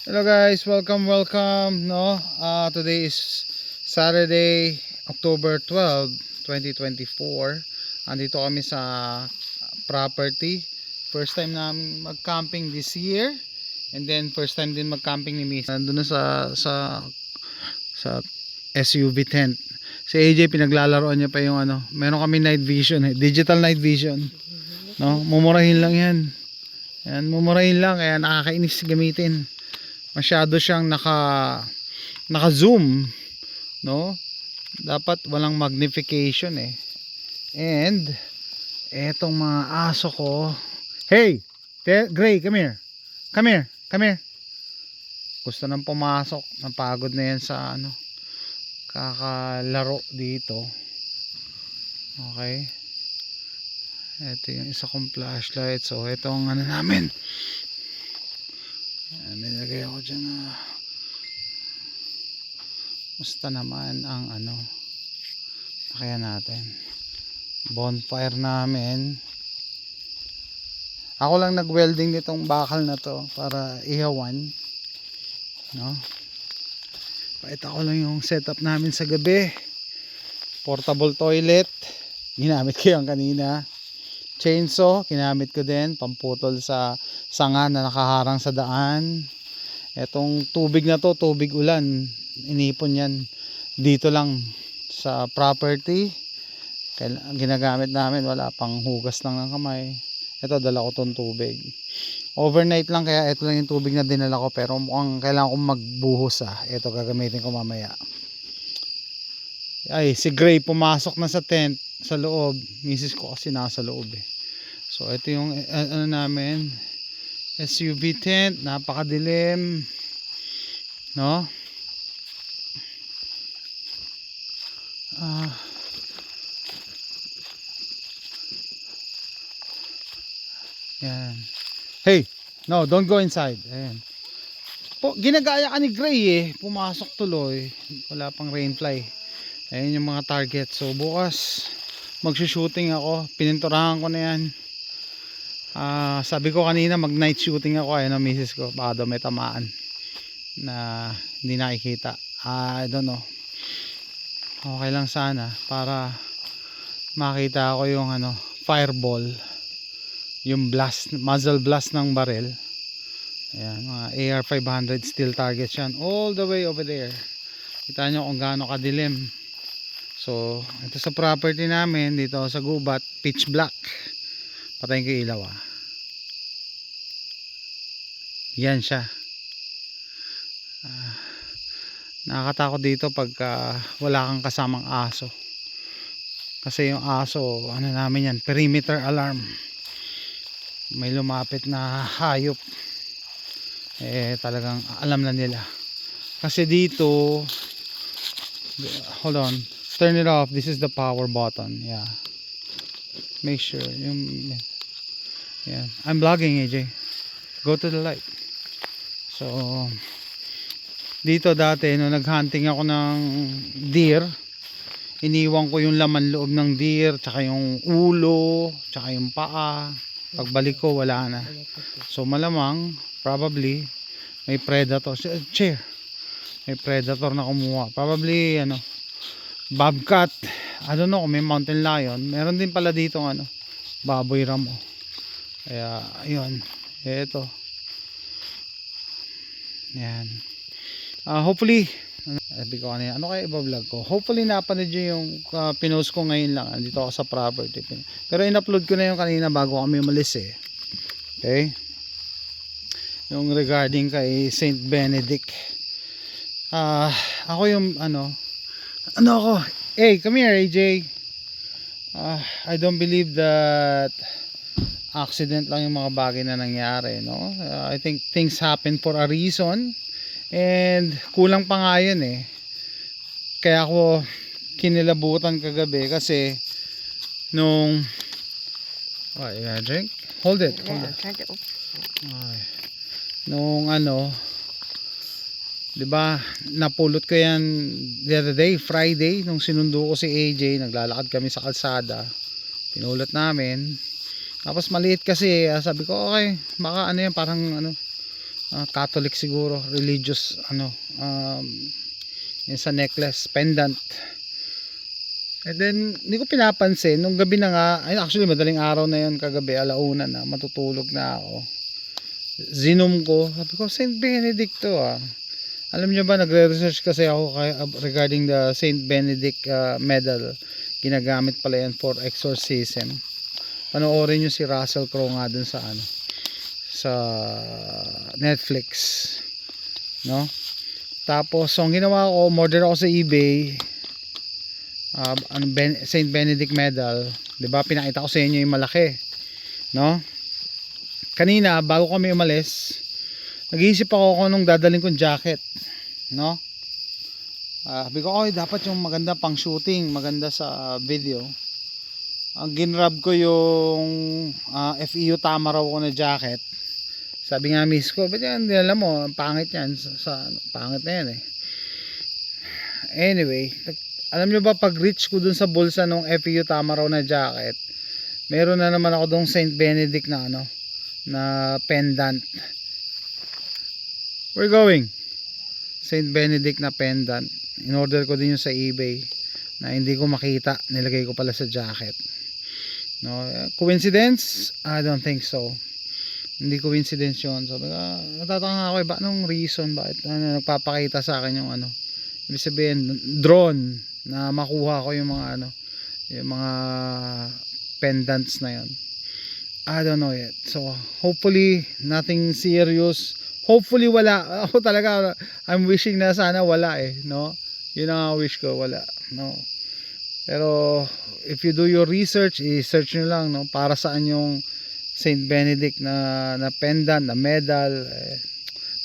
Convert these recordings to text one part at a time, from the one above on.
Hello guys, welcome. Today is Saturday, October 12, 2024. Andito kami sa property. First time namin mag-camping this year. And then first time din mag-camping ni Miss. Nandun na sa SUV tent. Si AJ pinaglalaroan niya pa yung meron kami night vision, digital night vision. No, mumurahin lang 'yan. Yan, mumurahin lang kaya nakakainis gamitin. Masyado siyang naka-zoom, no? Dapat walang magnification And etong mga aso ko. Hey, Gray, come here. Come here, come here. Gusto nang pumasok. Napagod na yan sa kakalaro dito. Okay. Ito yung isa kong flashlight. So ito ang namin. Nilagay ako dyan na musta naman ang kaya natin bonfire namin. Ako lang nag-welding nitong bakal na to para ihawan, no? Pakita ko lang yung setup namin sa gabi. Portable toilet, ginamit ko yung kanina. Chainsaw, ginamit ko din pamputol sa sanga na nakaharang sa daan. Etong tubig na to, tubig ulan, inipon yan dito lang sa property. Ginagamit namin, wala pang hugas lang ng kamay. Ito, dala ko tong tubig overnight lang, kaya ito lang yung tubig na dinala ko, pero mukhang kailangan kong magbuhos. Ito gagamitin ko mamaya. Ay, si Gray pumasok na sa tent sa loob. Misis ko kasi nasa loob So ito yung namin, SUV tent, napakadilim, no? Yan. Hey, no, don't go inside. Ayan. Ginagaya ka ni Gray pumasok tuloy. Wala pang rainfly. Ayan yung mga target. So bukas magsushooting ako. Pininturahan ko na yan. Sabi ko kanina mag night shooting ako. Ayan ang misis ko, baka daw may tamaan na hindi nakikita. I don't know. Okay lang sana para makita ko yung fireball, yung blast, muzzle blast ng barrel. Ayan, mga AR-500 steel targets yan, all the way over there. Kita nyo kung gaano kadilim. So ito sa property namin dito sa gubat, pitch black. Patayin ko yung ilaw. Yan siya. Nakakatakot dito pagka wala kang kasamang aso, kasi yung aso namin yan, perimeter alarm. May lumapit na hayop talagang alam na nila. Kasi dito, hold on, turn it off. This is the power button. Yeah, make sure yeah, I'm vlogging, AJ. Go to the light. So dito dati nung naghunting ako ng deer, iniwan ko yung laman loob ng deer, tsaka yung ulo, tsaka yung paa. Pagbalik ko wala na. So malamang, probably may predator. Chair. May predator na kumuha. Probably bobcat. I don't know kung may mountain lion. Meron din pala dito baboy ramo. Kaya ayun. Ito. Yan. Hopefully sabi ko ano kaya iba-vlog ko. Hopefully napanood nyo yung pinost ko ngayon lang. Dito ako sa property. Pero in-upload ko na yung kanina bago kami umalis Okay? Yung regarding kay Saint Benedict. Ako yung ako. Hey, come here, AJ. I don't believe that accident lang yung mga bagay na nangyari, no? I think things happen for a reason. And kulang pa nga yun kaya ako kinilabutan kagabi kasi nung drink? Hold it. Nung diba napulot ko yan the other day, Friday, nung sinundo ko si AJ, naglalakad kami sa kalsada, pinulot namin. Tapos maliit kasi, sabi ko okay, baka yan, parang Catholic siguro, religious yung sa necklace, pendant. And then hindi ko pinapansin nung gabi na nga, ay actually madaling araw na yun, kagabi alauna na, matutulog na ako. Zinom ko, sabi ko Saint Benedict to Alam niyo ba, nagre-research kasi ako regarding the Saint Benedict medal. Ginagamit pala yan for exorcism. Panoorin niyo si Russell Crowe nga dun sa sa Netflix, no? Tapos ang ginawa ko, order ako sa eBay Saint Benedict medal, 'di ba? Pinakita ko sa inyo yung malaki, no? Kanina bago kami umalis, nag-iisip ako kung anong dadalhin kong jacket, no? Sabi ko, dapat yung maganda pang shooting, maganda sa video. Ang ginrab ko yung FEU Tamaraw ko na jacket. Sabi nga miss ko, ba't yan, alam mo, pangit yan, pangit na yan Anyway, alam nyo ba, pag reach ko dun sa bulsa ng FEU Tamaraw na jacket, meron na naman ako dong Saint Benedict na na pendant. We're going Saint Benedict na pendant. In order ko din yung sa eBay na hindi ko makita, nilagay ko pala sa jacket, no? Coincidence? I don't think so. Hindi coincidence yun. Sabi ko, natatanga ako ba nung reason bakit nagpapakita sa akin yung ibig sabihin drone na makuha ko yung mga yung mga pendants na yun. I don't know yet. So hopefully nothing serious. Hopefully wala. Ako talaga I'm wishing na sana wala no? Yun ang wish ko, wala, no? Pero if you do your research, i-search nyo lang, no? Para saan yung Saint Benedict na pendant, na medal,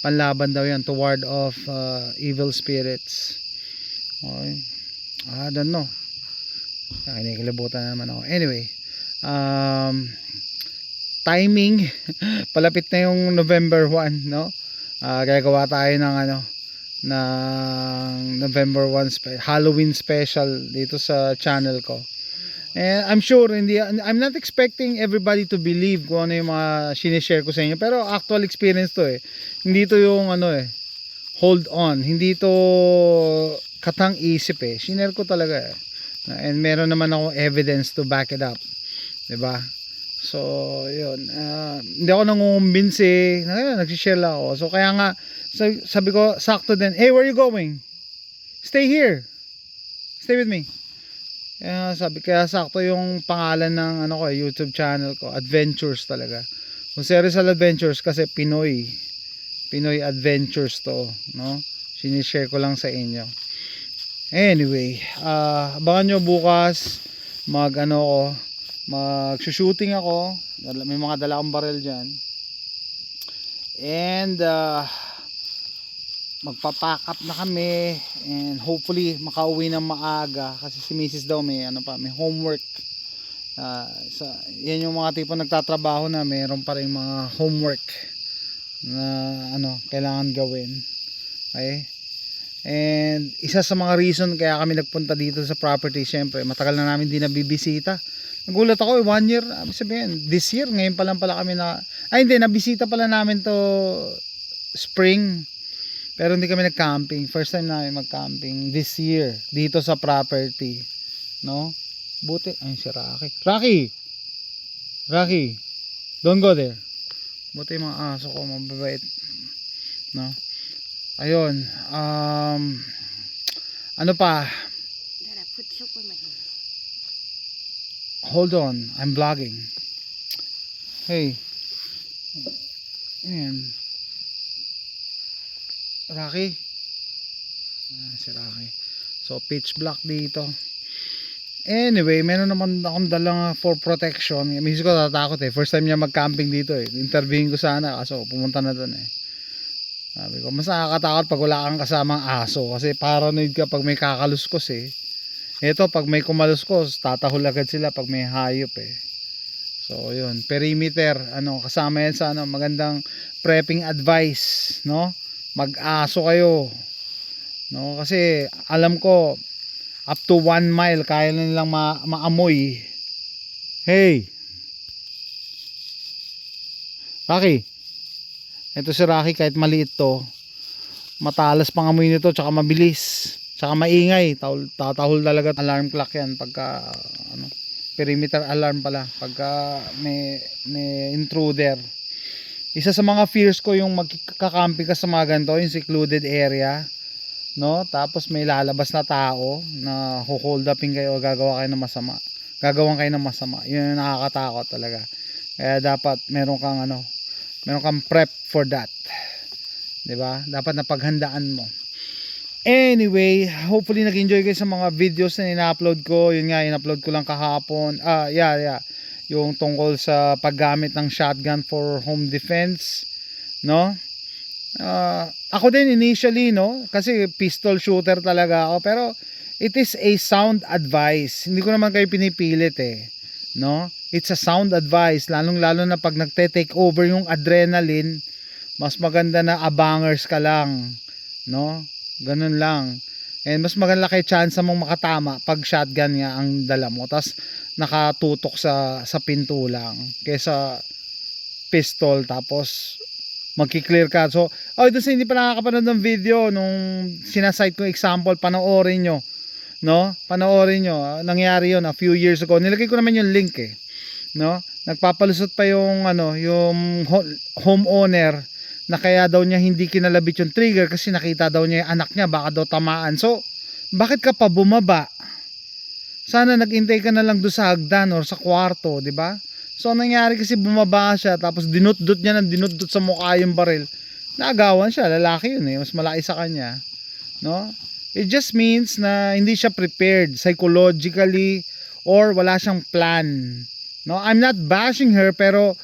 panlaban daw yan to ward off evil spirits. Okay. I don't know. Kinikilabutan na naman ako. Anyway, timing, palapit na yung November 1, no? Gagawa tayo ng ng November 1 Halloween special dito sa channel ko. And I'm sure I'm not expecting everybody to believe kung ano yung mga sinishare ko sa inyo, pero actual experience to Hindi to yung hold on, hindi to katang isip Sinare ko talaga and meron naman ako evidence to back it up, 'di ba? So yun, hindi ako nangungumbinsi, nagsishare lang ako. So kaya nga sabi ko sakto din, hey, where are you going? Stay here, stay with me. Kaya sakto yung pangalan ng YouTube channel ko, Adventures talaga. Kung Serial Adventures kasi Pinoy Adventures to, no? Sinishare ko lang sa inyo. Anyway, abangan nyo bukas mag-shooting ako. May mga dala akong baril dyan. And magpa-pack up na kami and hopefully makauwi ng maaga kasi si Mrs. daw may homework. Yan yung mga tipo nagtatrabaho na mayroon pa rin mga homework na kailangan gawin. Okay? And isa sa mga reason kaya kami nagpunta dito sa property, syempre matagal na namin din nabibisita. Nagulat ako 1 year, sabihin this year ngayon pa lang pala kami nabisita pala namin to spring, pero hindi kami nag-camping. First time namin mag-camping this year dito sa property, no? Buti si Rocky, don't go there. Buti yung mga aso ko mababait, no? Ayun, ano pa? Hold on, I'm vlogging. Hey, ayan. Rocky. Si Rocky. So pitch black dito. Anyway, meron naman akong dalang for protection. Misis ko tatakot First time niya mag-camping dito Interviewin ko sana kaso pumunta na doon Sabi ko, mas nakakatakot pag wala kang kasamang aso kasi paranoid ka pag may kakaluskos Ito, pag may kumaluskos, tatahol agad sila pag may hayop So, yun. Perimeter, kasama yan sa magandang prepping advice, no? Mag-aso kayo. No? Kasi, alam ko, up to 1 mile, kaya nilang maamoy. Hey! Rocky! Ito si Rocky, kahit maliit to, matalas pang amoy nito, tsaka mabilis, tsaka maingay. Tatahol talaga. Alarm clock yan pagka ano, perimeter alarm pala pagka may intruder. Isa sa mga fears ko yung magkakamping ka sa mga ganito, yung secluded area, no? Tapos may lalabas na tao na hold upin kayo, gagawa kayo ng masama. Gagawan kayo ng masama. Yun yung nakakatakot talaga. Kaya dapat meron kang prep for that. 'Di ba? Dapat napaghandaan mo. Anyway, hopefully nag-enjoy kayo sa mga videos na ina-upload ko. Yun nga, in-upload ko lang kahapon. Yeah. Yung tungkol sa paggamit ng shotgun for home defense, no? Ako din initially, no, kasi pistol shooter talaga ako, pero it is a sound advice. Hindi ko naman kayo pinipilit no? It's a sound advice, lalong-lalo na pag nagte-take over yung adrenaline, mas maganda na abangers ka lang, no? Ganun lang. And mas maganda kay chance mong makatama pag shotgun nga ang dala mo, tas nakatutok sa pinto lang kaysa pistol tapos magki-clear ka. So, doon sa hindi pa nakakapanood ng video nung sinasite ko example, panoorin nyo, no? Panoorin nyo. Nangyari yun a few years ago. Nilagay ko naman yung link no? Nagpapalusot pa yung yung homeowner na kaya daw niya hindi kinalabit yung trigger kasi nakita daw niya yung anak niya, baka daw tamaan. So, bakit ka pa bumaba? Sana nag-intay ka na lang doon sa hagdan or sa kwarto, di ba? So, nangyari kasi bumaba siya, tapos dinutdut niya ng dinutdut sa mukha yung baril. Naagawan siya, lalaki yun mas malaki sa kanya. No? It just means na hindi siya prepared psychologically or wala siyang plan. No? I'm not bashing her, pero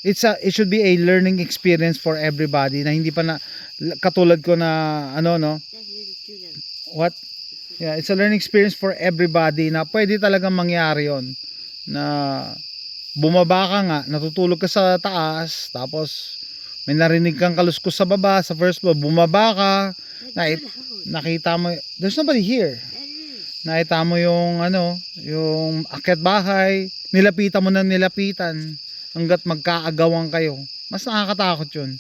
it should be a learning experience for everybody na hindi pa na katulad ko na no? What? Yeah, it's a learning experience for everybody na pwede talagang mangyari yon na bumaba ka nga, natutulog ka sa taas, tapos may narinig kang kaluskos sa baba, sa first floor, bumaba ka, nakita mo, there's nobody here. Nakita mo yung yung akyat bahay, nilapitan mo ng nilapitan hanggat magkaagawan kayo. Mas nakakatakot yun.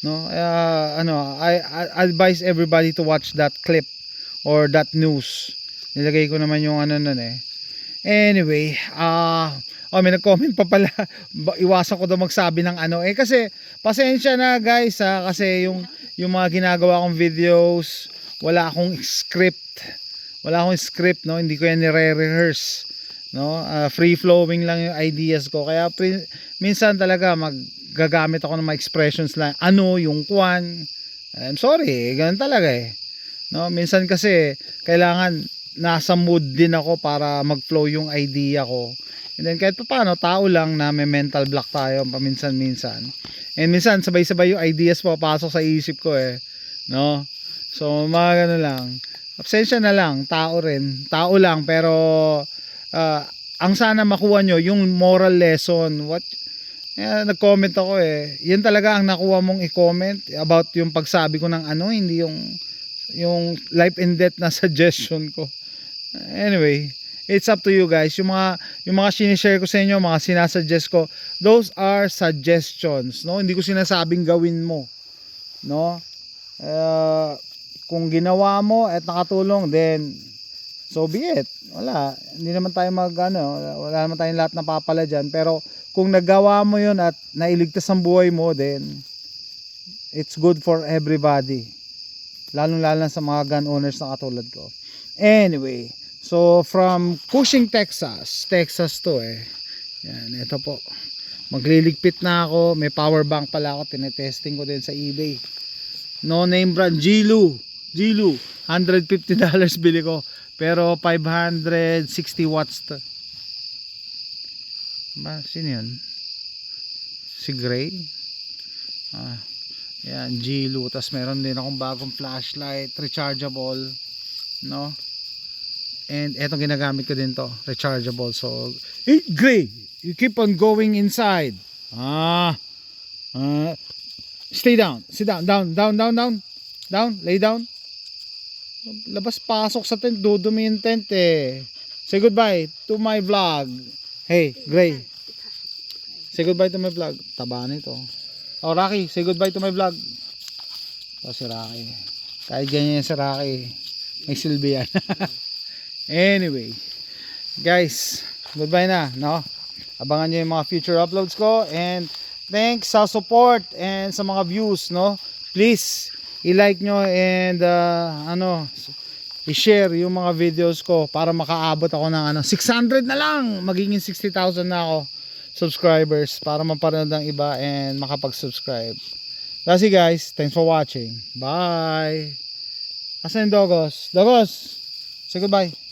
No? I advise everybody to watch that clip or that news. Nilagay ko naman yung nun Anyway, may nag-comment pa pala. Iwasan ko daw magsabi ng kasi pasensya na guys kasi yung mga ginagawa kong videos, wala akong script. No, hindi ko yan nire-rehearse, no? Free flowing lang yung ideas ko. Kaya minsan talaga maggagamit ako ng mga expressions lang. Yung kwan. I'm sorry, ganun talaga no, minsan kasi kailangan nasa mood din ako para mag-flow yung idea ko. And then kahit paano, tao lang na may mental block tayo paminsan-minsan. And minsan sabay-sabay yung ideas papasok sa isip ko no. So mga ganun lang. Absensya na lang, tao lang, pero ang sana makuha nyo yung moral lesson. Nag-comment ako yan talaga ang nakuha mong i-comment about yung pagsabi ko ng hindi yung life and death na suggestion ko. Anyway, it's up to you guys. Yung mga sinishare ko sa inyo, mga sinasuggest ko, those are suggestions, no? Hindi ko sinasabing gawin mo, no? Kung ginawa mo at nakatulong, then so be it. Hindi naman tayo wala naman tayong lahat na papala dyan. Pero kung nagawa mo yun at nailigtas ang buhay mo, then it's good for everybody, lalong-lalo sa mga gun owners na katulad ko. Anyway, so from Cushing, Texas to yan, ito po, magliligpit na ako. May power bank pala ako, tinetesting ko din sa eBay, no name brand, Jilu, $150 bili ko, pero 560 watts to. Sino yun? Si Gray? Yan, Jilu. Tas meron din akong bagong flashlight, rechargeable, no? And etong ginagamit ko din to, rechargeable. So, Gray, you keep on going inside. Stay down. Sit down. Down. Lay down. Labas pasok sa tent, dudumi yung tent Say goodbye to my vlog. Hey, Gray. Say goodbye to my vlog. Taba nito. Oh, Rocky, say goodbye to my vlog. Oh, si Rocky. Kahit ganyan si Rocky, may silbi yan. Anyway, guys, goodbye na, no? Abangan nyo yung mga future uploads ko, and thanks sa support and sa mga views, no? Please, i-like nyo and i-share yung mga videos ko para makaabot ako ng 600 na lang, magiging 60,000 na ako subscribers para mapanood ng iba and makapag-subscribe. That's it, guys. Thanks for watching. Bye. Asan yung Dogos? Dogos, say goodbye.